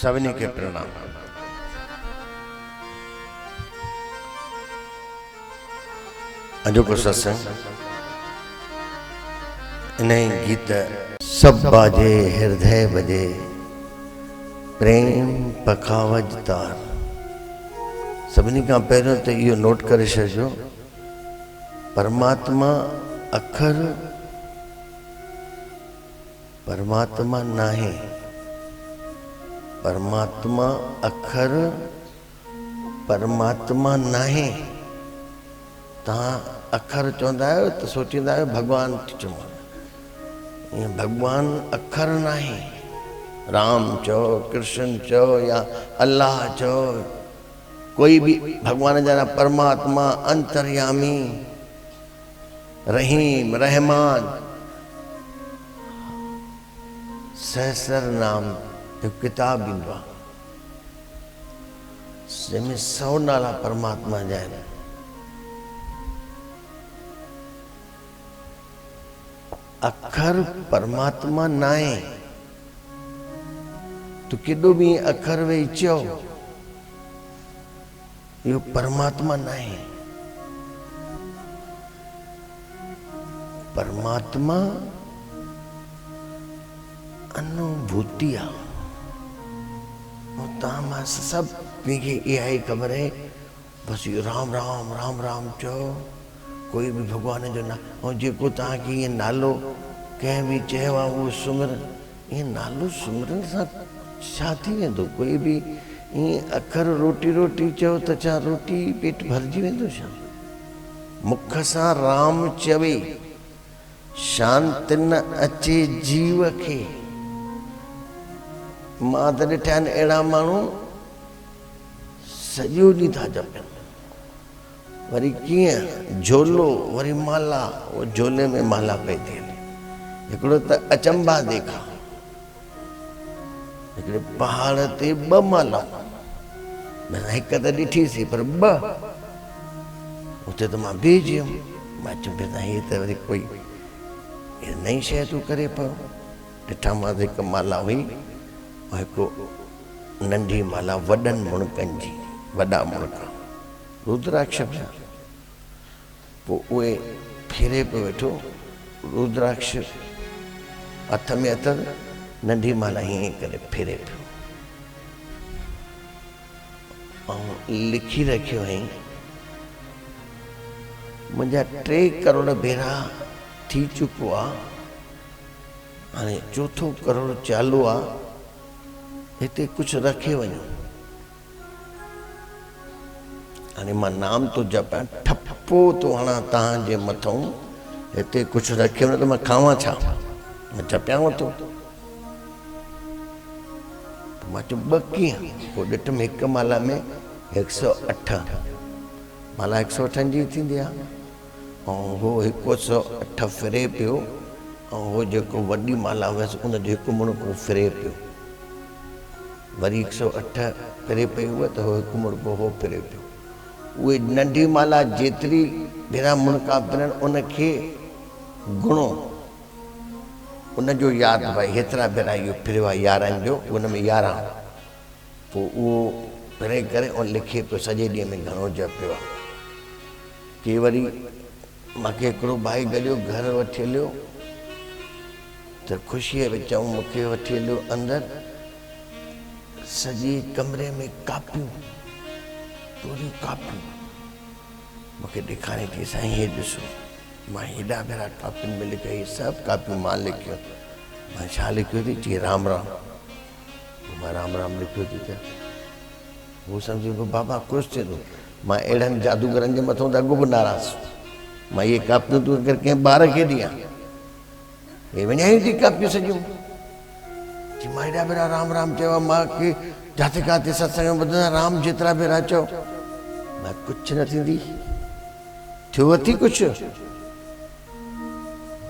सभिनी के प्रणाम। अॼोको सत्संग इन गीत सब बाजे हृदय बजे प्रेम पखावज तार। सभिनी का पहिरियों तो इहो नोट करे छॾिजो, परमात्मा अखर परमात्मा नाहे, परमात्मा अखर परमात्मा नाहे। तव्हां अखर चवंदा आहियो त सोचींदा आहियो भॻवान थी चवां, ईअं भॻवान अखर नाहे। राम चओ, कृष्ण चओ या अल्लाह चओ, कोई भी भगवान जा परमात्मा, अंतर्यामी, रहीम, रहमान, सहस्र नाम एक किताब ईंदो आहे जंहिंमें 100 नाला परमात्मा जा आहिनि। अखर परमात्मा नाहे, तूं केॾो बि अखर वेही चओ इहो परमात्मा नाहे। परमात्मा अनुभूति आहे। तव्हां मां सभिनी खे इहा ई ख़बर आहे, बसि इहो राम राम राम राम चओ, कोई बि भॻवान जो नालो, ऐं जेको तव्हांखे ईअं नालो कंहिं बि चयो आहे उहो सुमिरन। ईअं नालो सुमिरन सां छा थी वेंदो? कोई बि ईअं अखर रोटी रोटी चओ त छा रोटी पेट भरिजी वेंदो छा? मुख सां राम चवे शांति न अचे जीव खे। मां त ॾिठा आहिनि अहिड़ा माण्हू सॼो ॾींहुं था जपनि, वरी कीअं झोलो वरी माला, उहो झोले में माला पई थी हले। हिकिड़ो त अचंबा देखा, हिकिड़े पहाड़ ते 2 माला, हिकु त ॾिठीसीं पर 2, उते त मां बीहजी वियुमि। मां चयो हे त वरी कोई नई शइ तूं करे पियो। ॾिठा मां त हिकु माला हुई, हिकु नंढी माला वॾनि मुणकनि जी, वॾा मुणक रुद्राक्ष जा। पोइ उहे फेरे पियो वेठो, रुद्राक्ष हथ में अथव, नंढी माला हीअं करे फेरे पियो ऐं लिखी रखियो हुअईं, मुंहिंजा 3 करोड़ भेरा थी चुको आहे, हाणे 4थो करोड़ चालू आहे, हिते कुझु रखे वञो। हाणे मां नाम थो जपां, ठपो थो हणां तव्हांजे मथां, हिते कुझु रखे वञो त मां खावां छा? मां जपियांव थो। मां चयो 2 कीअं? पोइ ॾिठुमि हिकु माला में 108 माला 108 जी थींदी आहे, ऐं उहो 108 फिरे पियो, ऐं उहो जेको वॾी माला हुयसि उनजो हिकु मुणको फिरे पियो, वरी 108 फिरे पई उहा, त उहो हिकु मुणको हो फिरे पियो। उहे नंढी माला जेतिरी भेरा मुणका फिरनि उनखे गुणो, उनजो यादि भाई हेतिरा भेरा इहो फिरियो आहे 11 जो, उन में 11। पोइ उहो फिरे करे ऐं लिखे पियो सॼे ॾींहं में घणो जपियो आहे। के वरी मूंखे हिकिड़ो भाई गॾियो घर वठी हलियो, त ख़ुशीअ विच मूंखे वठी हलियो अंदरि, सॼे कमरे में कापियूं, पूरियूं कापियूं मूंखे ॾेखारे थी, साईं हे ॾिसो। मां हेॾा भेरा कापियुनि में लिखियो, हे सभु कापियूं मां लिखियो। मां छा लिखियो थी? चई राम राम। मां राम राम लिखियो थी त उहो सम्झी पियो बाबा ख़ुशि थिए थो। मां अहिड़नि जादूगरनि जे मथां त अॻो बि नाराज़। मां इहे कापियूं तूं अगरि कंहिं ॿार खे ॾियां, हे विञाई थी कापियूं सॼियूं। चई मां हेॾा भेरा राम राम चयो आहे, मूंखे जिते किथे सत्संग में ॿुधंदा राम जेतिरा भेरा चओ। मां कुझु न थींदी, थियो अथई कुझु?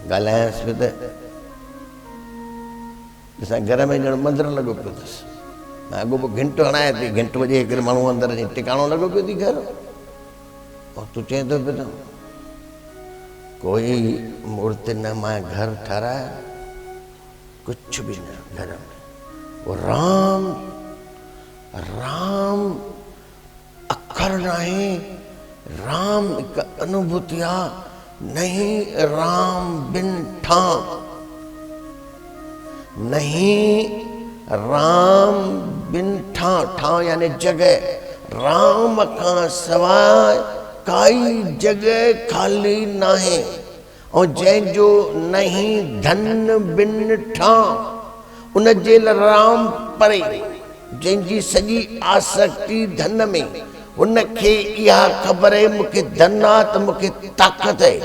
ॻाल्हायांसि पियो त असां घर में ॼण मंदरु लॻो पियो अथसि। मां अॻो पोइ घंटो हणाए थी, घंटो वॼे हिकिड़े माण्हू अंदरि अची टिकाणो लॻो पियो थी घर, ऐं तूं चए थो पियो त कोई मूर्ति न, मां घर ठाराया, कुछ भी न घर में। वो राम अनुभूति आ, नहीं राम बिन ठां, नहीं राम बिन ठां, ठां यानी जगह, राम का सवाइ काई जगह खाली नाहे। और जंहिंजो नहीं धन बिन ठां, उन जे लाइ राम परे, जंहिंजी सॼी आसक्ति धन में, उनखे इहा ख़बर आहे मूंखे धन आहे त मूंखे ताक़त आहे,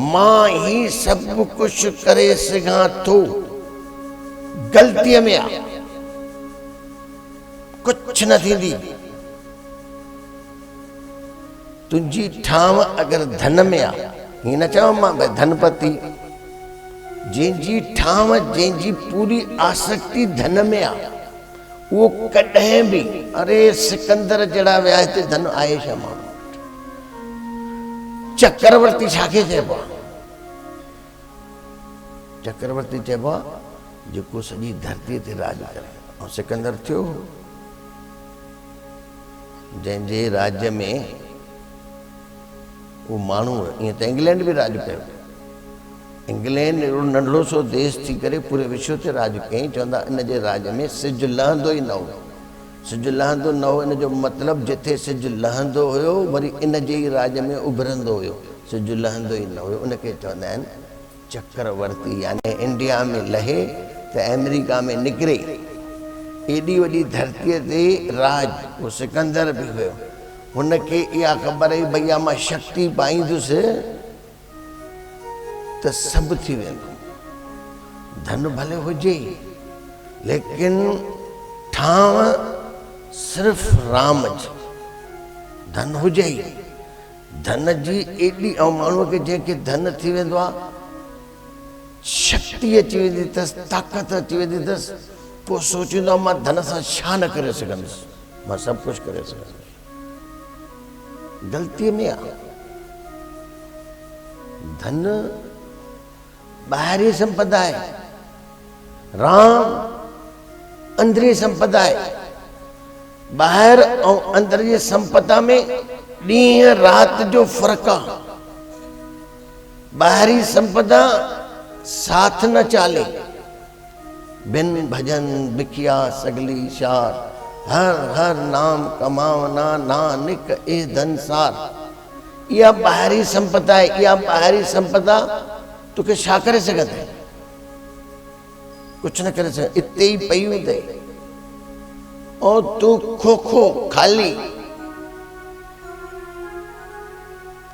मां ही सभु कुझु करे सघां थो। ग़लतीअ में आहे, कुझु न थींदी। तुंहिंजी ठाव अगरि धन में आहे, हीअं न चवां मां भई धनपति, जंहिंजी ठाव, जंहिंजी पूरी आसक्ति धन में आहे, वो कॾहिं भी, अरे सिकंदर जड़ा विया हिते धन आहे छा माण्हू। चक्रवर्ती छाखे चइबो आहे? चक्रवर्ती चइबो आहे जेको सॼी धरती ते राज करे। ऐं सिकंदर थियो जंहिंजे राज्य में वो माण्हू, ईअं त इंग्लैंड भी राज कयो। इंग्लैंड अहिड़ो नंढड़ो सो देश थी करे पूरे विश्व ते राज कयईं। चवंदा इन जे राज में सिज लहंदो ई न हो। सिज लहंदो न हो, इन जो मतिलबु जिथे सिज लहंदो हुयो वरी इन जे ई राज में उभरंदो हुयो। सिज लहंदो ई न हुयो, उनखे चवंदा आहिनि चक्रवर्ती। यानी इंडिया में लहे त अमेरिका में निकिरे। एॾी वॾी धरतीअ ते राज उहो सिकंदर बि हुयो। हुनखे इहा ख़बर हुई भैया मां शक्ति पाईंदुसि त सभु थी वेंदो। धन भले हुजे लेकिन ठाव सिर्फ़ राम जी। धन हुजे ई, धन जी एॾी, ऐं माण्हूअ खे जंहिंखे धन थी वेंदो आहे, शक्ति अची वेंदी अथसि, ताक़त अची वेंदी अथसि, पोइ सोचींदो आहे मां धन सां छा न करे सघंदुसि, मां सभु कुझु करे सघंदुसि। ग़लतीअ में आहे। धन ॿाहिरी संपदा आहे, राम अंदरी संपदा आहे। ॿाहिरि ऐं अंदर जी संपदा में ॾींहं राति जो फ़र्क़ु आहे। ॿाहिरी संपदा साथ न चाले, बिन भजन बिखिया सगली शार, हर हर नाम कमावना नानक ए धनसार। इहा ॿाहिरी संपदा आहे। इहा ॿाहिरी संपदा तोखे छा करे सघंदे? कुझु न करे सघे, इते ई पई हूंदे ऐं तूं खोखो खाली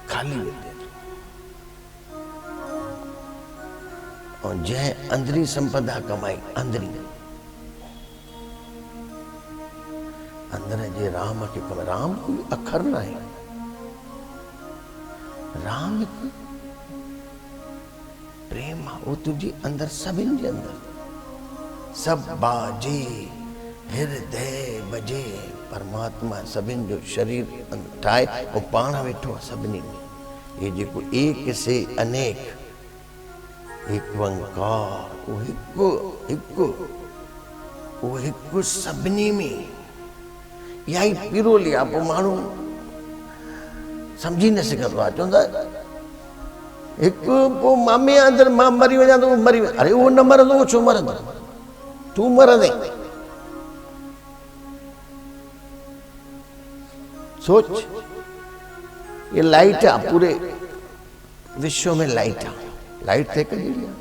खाली वेंदे। ऐं जंहिं अंदरी संपदा कमाई, अंदरी अंदर जे राम खे कमाई। राम कोई अखर न आहे, राम हिकु प्रेम आहे। वो तुझे अंदर, सभिनि जे अंदर सब बाजे हृदय बजे। परमात्मा सभिनि जो शरीर ठाहे ऐं पाण वेठो आहे सभिनी में। ये जेको एक से अनेक, एक ओंकार, वो हिकु हिकु, वो हिकु सभिनी में। इहा ई पिरोली आहे। पोइ माण्हू सम्झी न सघंदो आहे। चवंदा हिकु, पोइ मामे अंदरि मां मरी वञा त उहो मरी वञे। अरे उहो न मरंदो, उहो छो मरंदो? तूं मरंदे। सोच, ये लाइट आहे, पूरे विश्व में लाइट आहे। लाइट त हिकु जहिड़ी आहे।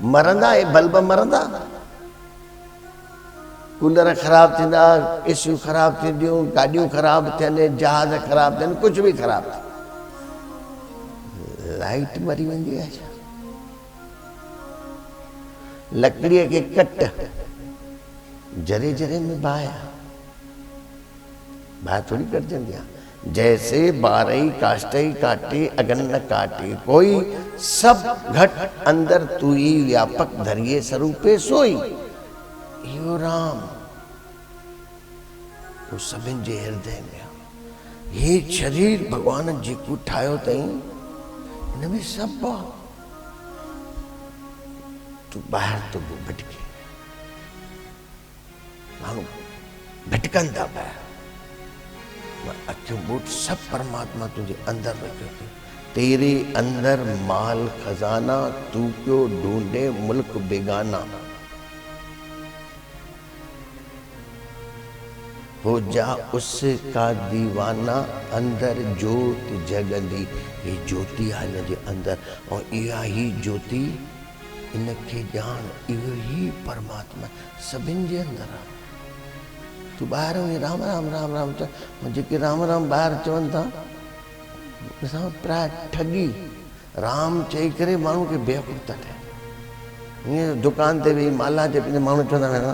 मरंदा हे बल्ब, मरंदा। कूलर ख़राब थींदा, एसियूं ख़राब थींदियूं, गाॾियूं ख़राब थियनि, जहाज ख़राब थियनि, कुझु बि ख़राब थिए, लाइट मरी वेंदी आहे छा? लकड़ीअ खे कट, जरे जरे में बाहि आहे, बाहि थोड़ी कटजंदी आहे। जैसे बारई काष्टई काटे अगन न काटे कोई, सब घट अंदर तू ही व्यापक धरिए स्वरूपे सोई। इहो राम वो सभिनि जे हृदय में आहे। हे शरीर भगवान जेको ठाहियो अथई इनमें सभु आहे। तूं ॿाहिरि थो भटके, माण्हू भटकनि था ॿाहिरि, अखियूं ॿुध, सब परमात्मा तुझे अंदर रखियो थी। तेरे अंदर माल खजाना, तू क्यों ढूंढे मुल्क बेगाना। हो जा उसका दीवाना, अंदर ज्योत जगंदी। ये ज्योति आहे हिन जे अंदर, और इहा ही ज्योति इनखे ॼाण, इहो ही परमात्मा सभिनि जे अंदर आहे। तूं ॿाहिरि वञी राम राम राम राम चव, जेके राम राम ॿाहिरि चवनि था असां प्राय ठगी राम चई करे माण्हू खे बेवकूफ़ था ठाहिनि। हीअं दुकान ते वेही माला जे पंहिंजे माण्हू चवंदा आहिनि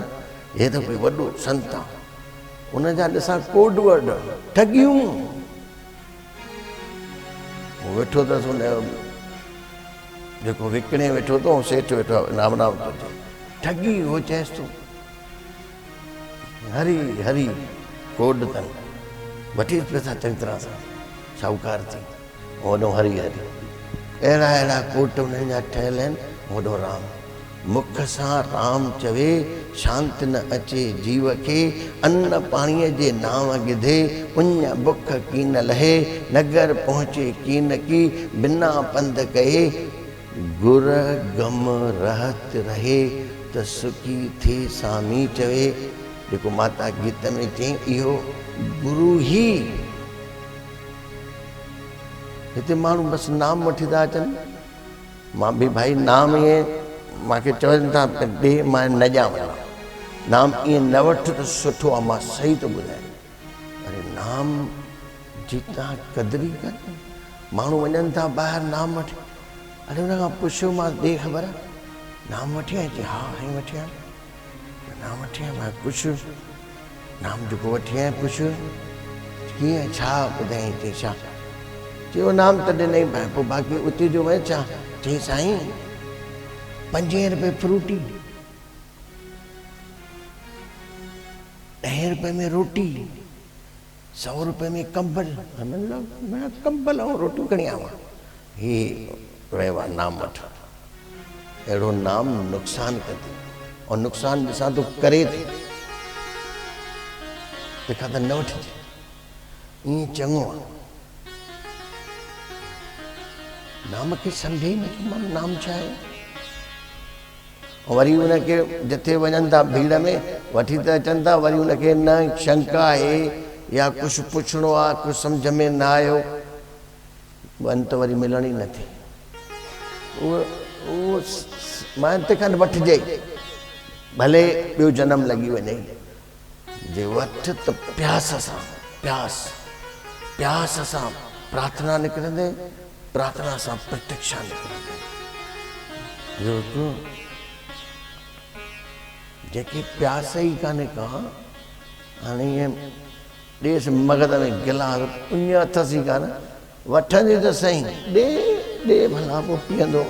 हे त कोई वॾो संत आहे, उन जा ॾिसां कोड वर्ड ठगियूं। वेठो अथसि उन जेको विकिणे वेठो थो, सेठ वेठो आहे नाम नाम थो चए ठगी। उहो चएसि थो हरी हरी कोड अथनि, वठी पैसा चङी तरह सां शाहूकार थी होॾो हरी हरी। अहिड़ा अहिड़ा कोट उन्हनि जा ठहियल आहिनि। होॾो राम मुख सां राम चवे, शांति न अचे जीव खे, अन्न पाणीअ जे नाम गिधे, पुञ बुख की न लहे, नगर पहुचे की न की, बिना पंध कहे, गुर गम रहत रहे, त सुखी थे सामी चवे। जेको माता गीत में चई इहो गुरु ही। हिते माण्हू बसि नाम वठी था अचनि। मां बि भाई नाम ईअं मूंखे चवनि था ॾे, मां न ॼावां नाम ईअं न वठि त सुठो आहे, मां सही थो ॿुधायां। अरे नाम जी तव्हां क़दुरु ई कनि। माण्हू वञनि था ॿाहिरि नाम वठी, अरे हुन खां पुछो मां ॾे ख़बर नाम वठी आहीं? चई हा हाणे वठी आहियां। नाम वठी आहियां? मां कुझु नाम जेको वठी आहियां पुछ कीअं छा ॿुधाईं? चई छा? चयो नाम त ॾिनई, पोइ बाक़ी उते जो वञ छा? चई साईं 5 रुपए फ्रूटी, 10 रुपए में रोटी, 100 रुपए में कंबल। मैं कंबल ऐं रोटियूं खणी आवां। ही रहियो आहे नाम वठो। अहिड़ो नाम नुक़सान कंदी, और नुक़सान ॾिसां थो करे थी, तंहिंखां त न वठिजे। ईअं चङो आहे। नाम खे सम्झे ई नथो माण्हू नाम छा आहे। वरी उनखे जिथे वञनि था भीड़ में वठी त अचनि था, वरी उनखे न शंका आहे या कुझु पुछिणो आहे, कुझु सम्झ में न आयो, अंत वरी मिलण ई नथी। उहो मां तंहिंखां वठिजे, भले ॿियो जनम लॻी वञे, जे वठ त प्यास सां, प्यास सां प्रार्थना निकिरंदे, प्रार्थना सां प्रतीक्षा निकिरंदे। जेके प्यास ई कान्हे का, हाणे ईअं ॾेसि मगध में गिलास पुञ अथसि ई कान, वठंदी त सही, ॾे भला पोइ पीअंदो,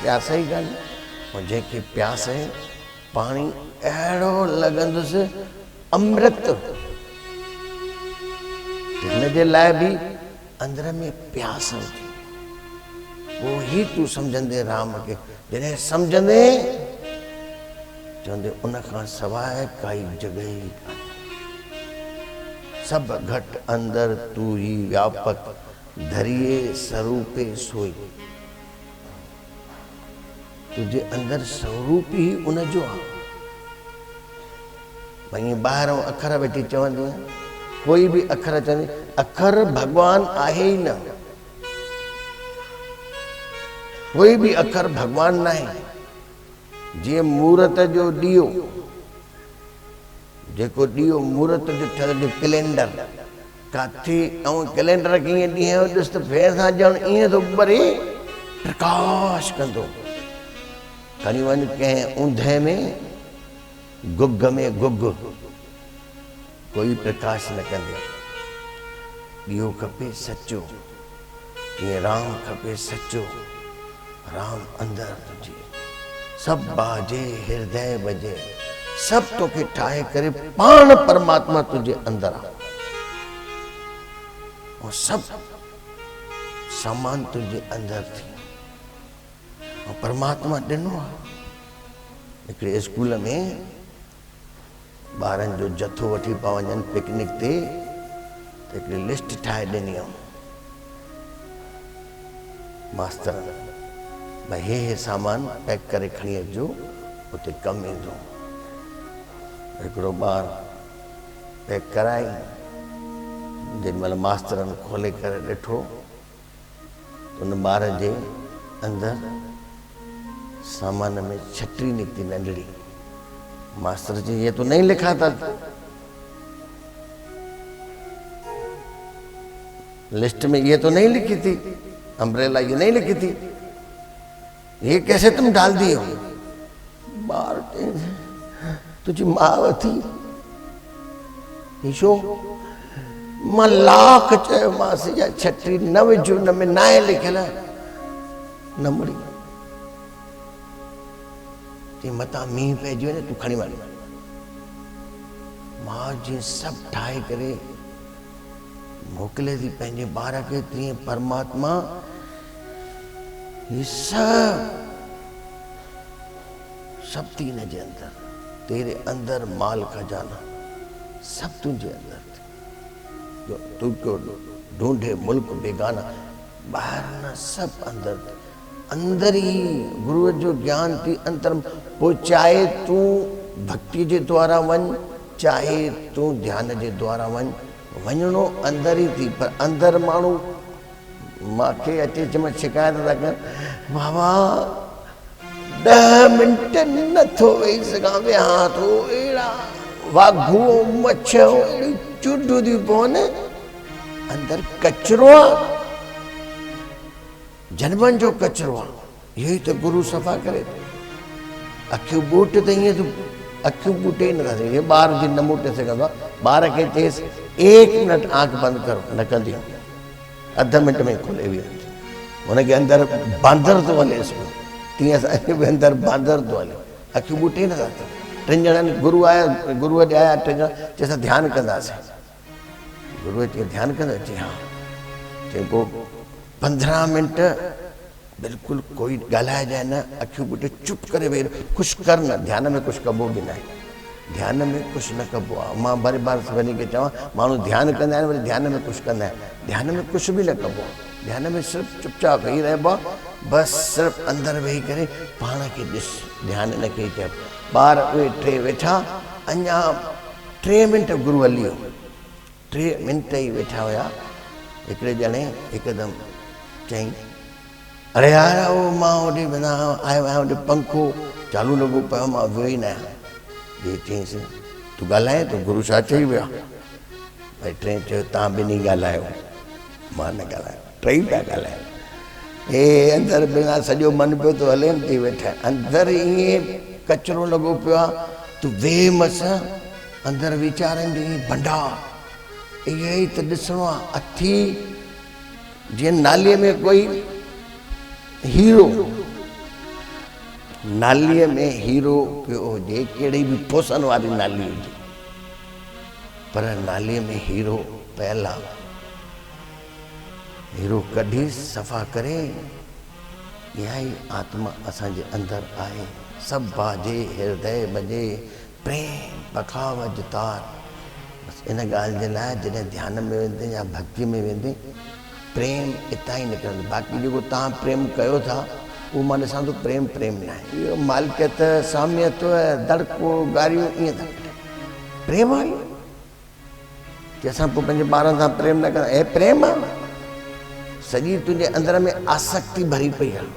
प्यास ई कान्हे। ऐं जेके प्यास आहे पाणी अहिड़ो लॻंदुसि अमृत। हिन जे लाइ बि अंदर में प्यास हुजे, पोइ ई तूं सम्झंदे राम खे। जॾहिं सम्झंदे चवंदे उन खां सवाइ काई जॻह ई कान्हे। सभु घटि अंदर तू ही व्यापक, धरिए स्वरूपे सोई। तुंहिंजे अंदर स्वरूप ई उनजो आहे। भई ॿाहिरों अखर वेठी चवंदी, कोई बि अखर चवंदी, अखर भॻवान आहे ई न। कोई बि अखर भॻवान न आहे। जीअं मूर्त जो ॾीओ, जेको ॾीओ मूर्त जो ठहियल कैलेंडर काथे, ऐं कैलेंडर खे ईअं ॾींहं जो ॾिस त फेर सां ॼण ईअं थो ॿरे, प्रकाश कंदो। खणी वञ कंहिं ऊंधे में, गुग में गुग, कोई प्रकाश न कंदे। ॾीओ खपे सचो, जीअं राम खपे सचो, राम अंदर तुंहिंजे, सभु बाजे हृदय बजे, सभु तोखे ठाहे करे पाण परमात्मा तुंहिंजे अंदर आहे। और सभु सामान तुंहिंजे अंदर थी, और परमात्मा ॾिनो आहे। हिकिड़े स्कूल में ॿारनि जो जथो वठी पिया वञनि पिकनिक ते, हिकिड़ी लिस्ट ठाहे ॾिनी मास्तरनि, भई हे सामान पैक करे खणी अचिजो, उते कमु ईंदो। हिकिड़ो ॿार पैक कराई, जेॾीमहिल मास्तरनि खोले करे ॾिठो उन ॿार जे अंदरि सामान में छटी निकिती नंढड़ी। मास्टर जी ये तो नहीं लिखा था, लिस्ट में ये तो नहीं लिखी थी, अम्ब्रेला ये नहीं लिखी थी, ये कैसे तुम डाल दिए हो? बार तुझी माँ थी ईशो मां लाख चयोमांसि या छटी न विझो, न में नाए लिखियल न मुड़ी चई मतां मींहुं पइजी वञे तूं खणी वञ। मां जीअं सभु ठाहे करे मोकिले थी पंहिंजे ॿार खे, तीअं परमात्मा ये सब थी हिन जे अंदरि, तेरे अंदर माल खजाना सब तुझे अंदर थी, तुझको ढूंढे मुल्क बेगाना, ॿाहिरि न सब अंदर अंदर ही गुरु जो ज्ञान थी अंतर। पोइ चाहे तूं भक्ति जे द्वारा वञ, चाहे तूं ध्यान जे द्वारा वञ, वञणो अंदर ही थी। पर अंदर माण्हू मूंखे अचे मां शिकायत था कनि, बाबा 10 मिंट नथो वेही सघां, वेहां थो अहिड़ा वाघू मछ अहिड़ी चुॾूं थियूं पवनि, अंदरि कचिरो आहे, जनमनि जो कचिरो आहे। इहो ई त गुरु सफ़ा करे थो। अखियूं ॿूट त ईअं अखियूं ॿूटे ई नथा सघे, ॿार जी न मूटे सघंदो आहे। ॿार खे चएसि 1 मिनट आंख बंदि करो, न कंदी, अधु मिंट में खोले वेहंदी। हुनखे अंदरि बांदर थो हलेसि, तीअं असांखे बि अंदरि बांदर थो हले, अखियूं ॿूटे ई नथा सघनि। 3 ॼणनि गुरू आया, गुरूअ ॾे आया 3 ॼणा, चए असां ध्यानु कंदासीं। गुरूअ चई ध्यानु कंदा? चई हा। चई पोइ 15 मिंट बिल्कुलु कोई ॻाल्हाइजांइ न, अखियूं ॿूटे चुप करे वेही, कुझु कर न, ध्यान में कुझु कबो बि न आहे, ध्यान में कुझु न कबो आहे। मां बार बार सभिनी खे चवां, माण्हू ध्यानु कंदा आहिनि वरी ध्यान में कुझु कंदा आहिनि, ध्यान में कुझु बि न कबो आहे। ध्यान में सिर्फ़ु चुपचाप वेही रहिबो आहे, बसि सिर्फ़ु अंदरि वेही करे पाण खे ॾिस, ध्यानु न कई चइबो। ॿार उहे 3 वेठा, अञा 3 मिंट गुरू हली वियो, 3 मिंट ई वेठा हुया। हिकिड़े ॼणे हिकदमि चई, अरे यार उहो मां होॾे वञा आयो आहियां, होॾे पंखो चालू लॻो पियो, मां वियो ई न आहियां। ॿिए चईंसि तूं ॻाल्हाए त गुरू छा चई विया? भई 3 चयो तव्हां ॿिन्ही ॻाल्हायो, मां न ॻाल्हायो, 3 पिया ॻाल्हायो। हे अंदरि बिना सॼो मन पियो थो हले, थी वेठा अंदरि ईअं कचिरो लॻो पियो आहे, तूं वेह मस अंदरि वीचारनि जो भंडा। इहो ई त ॾिसणो आहे, अथी जीअं नालीअ में कोई हीरो, नालीअ में हीरो पियो हुजे, कहिड़ी बि पोसन वारी नाली हुजे, पर नालीअ में हीरो पियल आहे, हीरो कढी सफ़ा करे, इहा ई आत्मा असांजे अंदरि आहे। सभु बाजे हृदय बजे प्रेम बखावत तार। बसि इन ॻाल्हि जे लाइ जॾहिं ध्यान में वेंदे या भक्ति में वेंदे प्रेम इतां ई निकिरंदो। बाक़ी जेको तव्हां प्रेम कयो था उहो मां ॾिसां थो प्रेम न आहे, इहो मालिकियत सामियत दड़को गारियूं ईअं था प्रेम आहे कि असां पोइ पंहिंजे ॿारनि सां प्रेम न कंदा। हे प्रेम आहे, सॼी तुंहिंजे अंदरि में आसक्ति भरी पई आहे,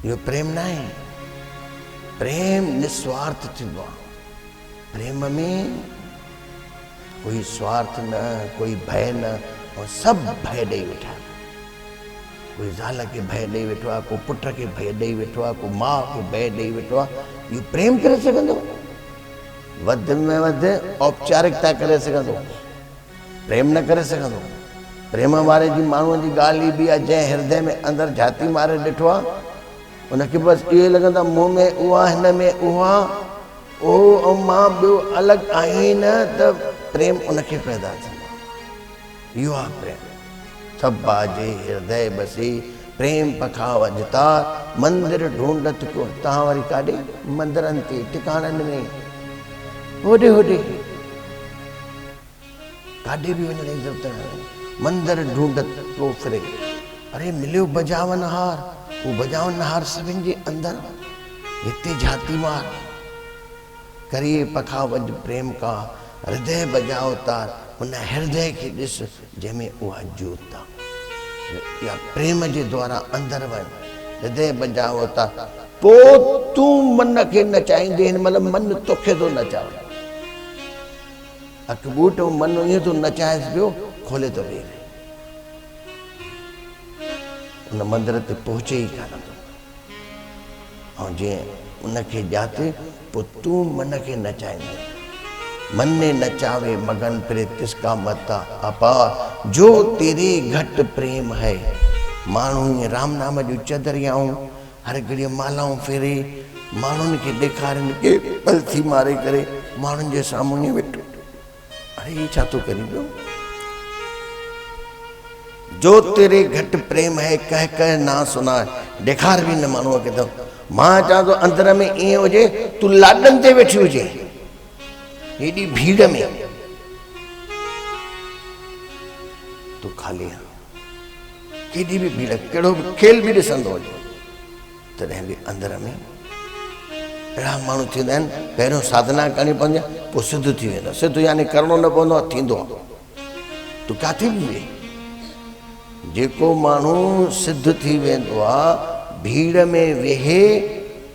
इहो प्रेम न आहे। प्रेम निस्वार्थ थींदो आहे, प्रेम में कोई स्वार्थ न, कोई भय न, और सभु भय ॾेई वेठा। कोई ज़ाल खे भय ॾेई वेठो आहे, को पुट खे भय ॾेई वेठो आहे, को माउ खे भय ॾेई वेठो आहे। इहो प्रेम करे सघंदो? वधि में वधि औपचारिकता करे सघंदो, प्रेम न करे सघंदो। प्रेम वारे जी माण्हूअ जी ॻाल्हि ई बि आहे, जंहिं हृदय में अंदरि जाती मारे ॾिठो आहे, उनखे बसि इहो लॻंदो आहे मुंहं में उहा, हिन में उहा, ओ ऐं मां ॿियो अलॻि आहीं न, त प्रेम उनखे पैदा थींदो। इहो आहे प्रेम। सभु बाजे हृदय बसी प्रेम पखावत तार, मंदिर ढूंढत को। तव्हां वरी काॾे? मंदरनि ते, टिकाणनि में, होॾे काॾे बि वञण जी ज़रूरत न, मंदर ढूंढत पियो फिरे, अरे मिलियो बजावन हार, वो बजावन हार सभिनि जे अंदरि, हिते झाती मार, करिए पखा वज प्रेम का, हृदय बजाओ तार, उन हृदय खे ॾिस जंहिंमें उहा जोत आहे, या प्रेम जे द्वारा अंदरि वञ, हृदय बजाओ तार, पोइ तूं मन खे नचाईंदे हिन महिल मन तोखे थो नचाए, अख बूट मन ईअं थो नचाएसि पियो, खोले थो वेह, उन मंदर ते पहुचे ई कान थो, ऐं जीअं उनखे ॼाते पोइ तूं मन खे नचाईंदे, मन ने नचावे मगन फिरे तिसका मता अपार, जो तेरे घट प्रेम है, माण्हू राम नाम जूं चदरियाऊं हर घड़ीअ मालाऊं फेरे, माण्हुनि खे ॾेखारनि के पलथी मारे करे माण्हुनि जे साम्हूं ईअं वेठो, अरे ही छा थो करी पियो, जो तेरे घट प्रेम है कह कह ना सुना, ॾेखार बि न माण्हूअ खे त, मां चवां थो अंदर में ईअं हुजे तूं लाॾनि ते वेठी हुजे, हेॾी भीड़ में तूं खाली आहे, केॾी बि भीड़, कहिड़ो बि खेल बि ॾिसंदो हुजे, तॾहिं बि अंदर में अहिड़ा माण्हू थींदा आहिनि, पहिरियों साधना करणी पवंदी आहे, पोइ सिद्ध थी वेंदो, सिद्ध यानी करिणो न पवंदो आहे, थींदो आहे, तूं काथे बि वेह, जेको माण्हू सिद्ध थी वेंदो आहे भीड़ में वेहे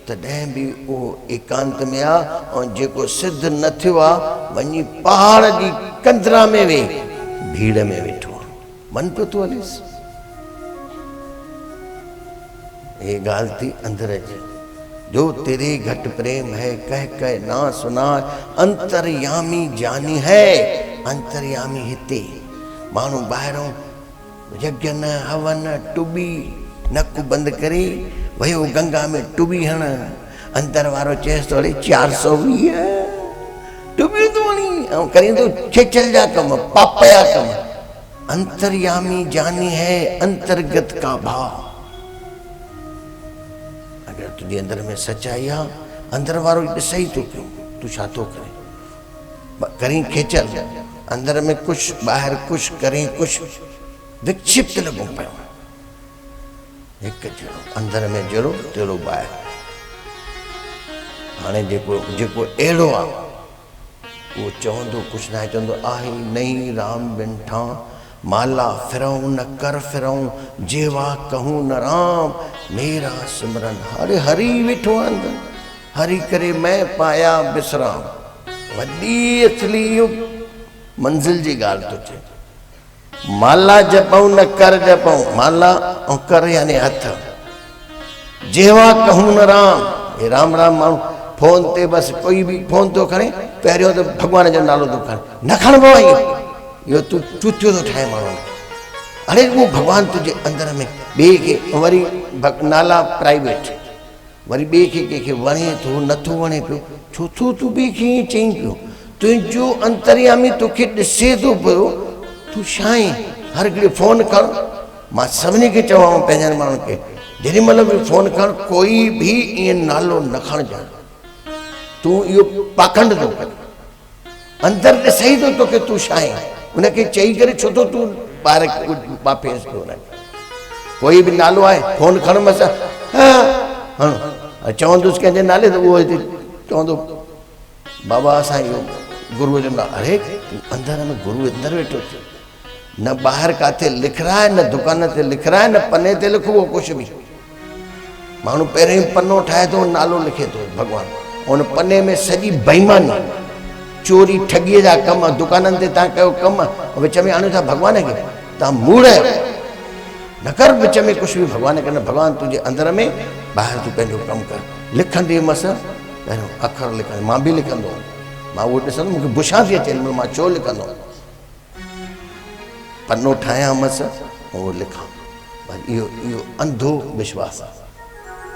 तॾहिं बि उहो एकांत में आहे, ऐं जेको सिद्ध न थियो आहे वञी पहाड़ जी कंदरा में वेह, भीड़ में वेठो आहे, मन पियो थो हलेसि, ये ॻाल्हि थी अंदर जी, जो तेरे घट प्रेम है कह कह ना सुना, अंतर्यामी जानी है, अंतर्यामी हिते, माण्हू ॿाहिरों यज्ञ न हवन टुबी नक बंदि करे वियो गंगा में टुबी हण, अंदर वारो चएसि थो हले 420 टुबियूं थो हणी, ऐं करीं थो छेछल जा कम, पाप जा कम, अंतर्यामी जानी है अंतर्गत का भाव, अगर तुझे अंदर में सच्चाई आहे, अंदर वारो ॾिसे ई थो पियो, तूं छा थो करे, करीं खेचल, अंदर में कुझु ॿाहिरि कुझु करीं कुझु, विक्षिप्त लॻो पियो, हिकु जहिड़ो अंदर में जहिड़ो तहिड़ो ॿाहिरि, हाणे जेको जेको अहिड़ो आहे उहो चवंदो कुझु न आहे, चवंदो आहे नहीं राम बिन ठा, माला फिरऊं न कर फिरऊं, जेवा कहूं न राम, मेरा सिमरन, हरे हरी वेठो अंदरि, हरी करे मैं पाया विश्राम, वॾी असली मंज़िल जी ॻाल्हि थो चए, माला जपऊं न कर जपऊं, माला ऐं कर यानी हथ, जेवा कहूं न राम, हे राम राम माण्हू फोन ते बसि कोई बि फोन थो खणे पहिरियों त भॻवान जो नालो थो खणे, न खणबो आहे इहो तूं चूतियो थो ठाहे माण्हू, अरे उहो भॻवानु तुंहिंजे अंदर में, ॿिए खे वरी नाला प्राइवेट, वरी ॿिए खे कंहिंखे वणे थो नथो वणे पियो, छो थो तूं ॿिए खे ईअं चईं पियो, तुंहिंजो अंतर्यामी तोखे ॾिसे थो पियो, तूं छा आहीं, हर घड़ी फोन कर, मां सभिनी खे चवां पंहिंजनि माण्हुनि खे, जेॾी महिल बि फोन कर कोई बि ईअं नालो न खणजांइ, तूं इहो पाखंड थो करे, अंदरि ॾिसई थो तोखे तूं छा आहीं, उनखे चई करे छो थो तूं ॿार वापसि पियो न, कोई बि नालो आहे फोन खण मस चवंदुसि कंहिंजे नाले त उहो चवंदो बाबा असां इहो गुरूअ जो नालो, अरे अंदरि में गुरू अंदरि वेठो थियो, न ॿाहिरि किथे लिखराए, न दुकान ते लिखराए, न पने ते लिखो कुझु बि, माण्हू पहिरियों पनो ठाहे थो नालो लिखे थो भॻवानु, उन पने में सॼी बेईमानी, चोरी ठगीअ जा कम, दुकाननि ते तव्हां कयो कम, विच में आणियो था भॻवान खे, तव्हां मूड़ आहियो, न कर विच में कुझु बि भॻवान खे, न भॻवानु तुंहिंजे अंदर में, ॿाहिरि तूं पंहिंजो कमु कर, लिखंदी मस पहिरियों अखर लिखंदो, मां बि लिखंदो हुउमि, मां उहो ॾिसंदो मूंखे बुछा थी अचे, मां छो लिखंदो, पनो ठाहियां मस उहो लिखां, इहो इहो अंधो विश्वास आहे,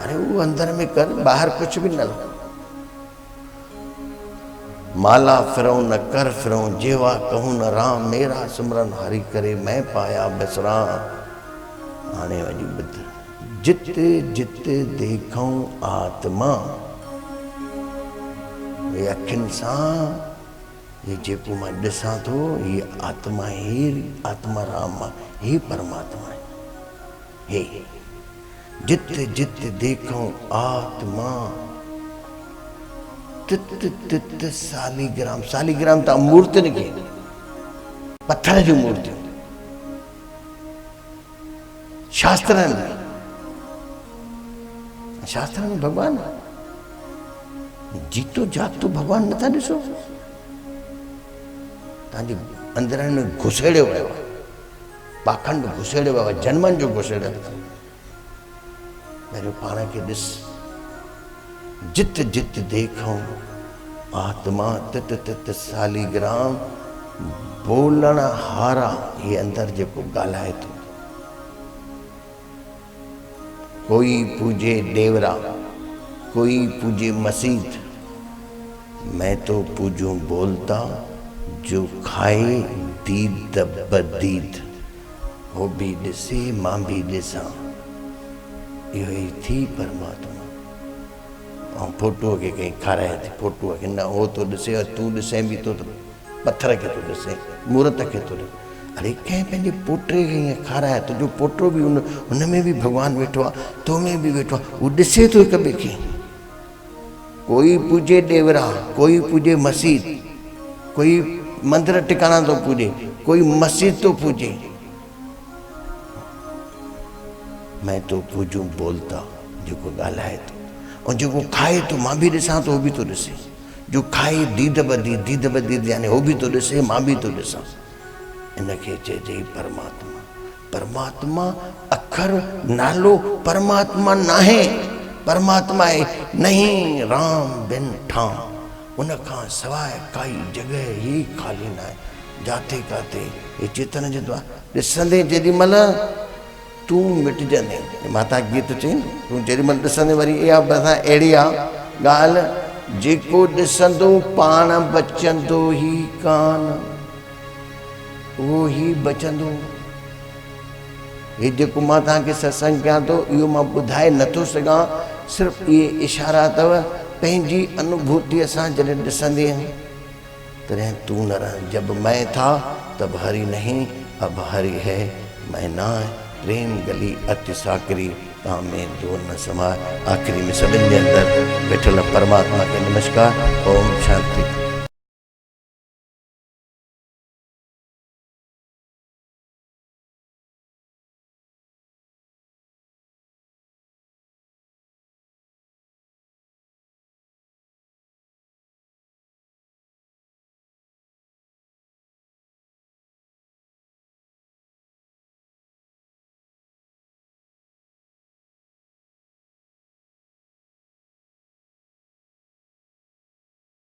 अरे उहो अंदर में कर, ॿाहिरि कुझु बि न लिख, माला फिरऊं न कर फिरऊं, जेवा कहूं न राम, मेरा सिमरन हरि करे मैं पाया विश्राम, हाणे वञी ॿुध, जित जित देखूं आत्मा, अखियुनि सां ये जेको मां ॾिसां थो ये आत्मा ही आत्मा राम ही परमात्मा है। हे जित जित देखूं आत्मा तित तित सालीग्राम। सालीग्राम तो मूर्ति ने के पत्थर जो मूर्ति शास्त्र में भगवान जीतो जातो भगवान नथा ॾिसो तव्हांजे अंदरनि में घुसेड़ियो वियो आहे, पाखंड घुसेड़ियो वियो आहे, जन्मनि जो घुसेड़ियो पहिरियों पाण खे ॾिस। जित जित देखूं आत्मा तित तित सालीग्राम बोलण हारा। ये अंदर जेको ॻाल्हाए थो, कोई पूजे देवरा, कोई पूजे मसीत, मैं तो पूजूं बोलता जो खाए दीद बदीद। हो भी ॾिसे मां भी ॾिसां, इहो ई थी परमात्मा। ऐं फोटूअ खे कंहिं खाराए थी, फोटूअ खे न हो तो ॾिसे तूं ॾिसे बि तो पत्थर खे थो ॾिसे, मूर्त खे थो ॾिसे। अरे कंहिं पंहिंजे पोटे खे ईअं खाराए, तुंहिंजो पोटो बि हुन में बि भॻवानु वेठो आहे, तो में बि वेठो आहे, उहो ॾिसे थो हिक ॿिए खे। कोई पूजे देवरा, कोई पूजे मसीत, कोई मंदिर टिकाणा तो पूजे, कोई मस्जिद तो पूजे। मैं तो पूजूं बोलता, जेको ॻाल्हाए थो ऐं जेको खाए थो, मां बि ॾिसां थो, हो बि थो ॾिसे। जो खाए दीद बदीद, दीद बदीद यानी हो बि थो ॾिसे, मां बि थो ॾिसां। इनखे चइजे परमात्मा। परमात्मा अखर नालो परमात्मा नाहे, परमात्मा है नहीं राम बिन ठाम। उन खां सवाइ काई जॻह ही ख़ाली न आहे। जाते काथे ये चेतन जो द्वार ॾिसंदे जेॾीमहिल तूं मिटजंदे, माता गीत चई तूं जेॾीमहिल ॾिसंदे वरी इहा बसा अहिड़ी आहे ॻाल्हि, जेको ॾिसंदो पाण बचंदो ही कान, उहो ही बचंदो। हे जेको मां तव्हांखे सत्संग कयां थो, इहो मां ॿुधाए नथो सघां, सिर्फ़ु इहे इशारा अथव पंहिंजी अनुभूतिअ सां जॾहिं ॾिसंदे तॾहिं तूं न रह। जब मैं था तब हरि नहीं, अब हरि है मैं ना। प्रेम गली अति साकरी, तव्हां में दो न समाए। आख़िरी में सभिनि जे अंदरि वेठल परमात्मा खे नमस्कार। ओम शांति।